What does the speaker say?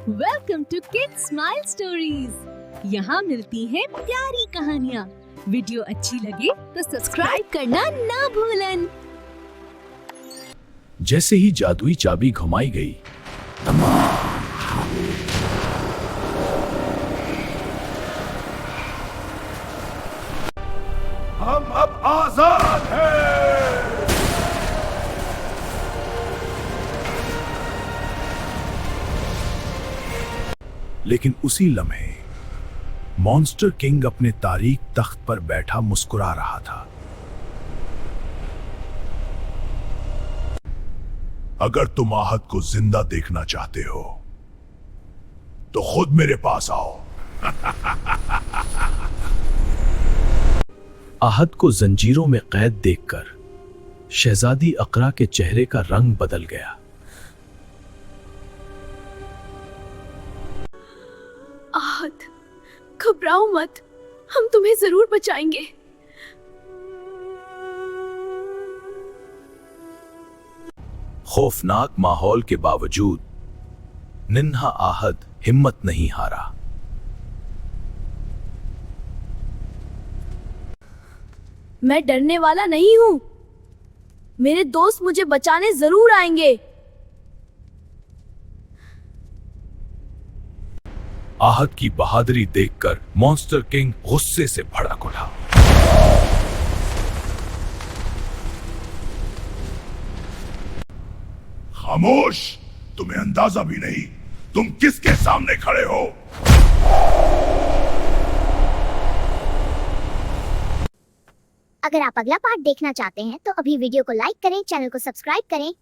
Welcome to kids smile stories. यहाँ मिलती हैं प्यारी कहानियाँ। वीडियो अच्छी लगे तो सब्सक्राइब करना ना भूलन। जैसे ही जादुई चाबी घुमाई गई, हम अब आजाद हैं। लेकिन उसी लम्हे मॉन्स्टर किंग अपने तारीक तख्त पर बैठा मुस्कुरा रहा था। अगर तुम आहत को जिंदा देखना चाहते हो तो खुद मेरे पास आओ। आहत को जंजीरों में कैद देखकर शहजादी अकरा के चेहरे का रंग बदल गया। आहत, घबराओ मत, हम तुम्हें जरूर बचाएंगे। खौफनाक माहौल के बावजूद निन्हा आहत हिम्मत नहीं हारा। मैं डरने वाला नहीं हूँ। मेरे दोस्त मुझे बचाने जरूर आएंगे। आहत की बहादुरी देखकर मॉन्स्टर किंग गुस्से से भड़क उठा। खामोश, तुम्हें अंदाजा भी नहीं तुम किसके सामने खड़े हो। अगर आप अगला पार्ट देखना चाहते हैं तो अभी वीडियो को लाइक करें, चैनल को सब्सक्राइब करें।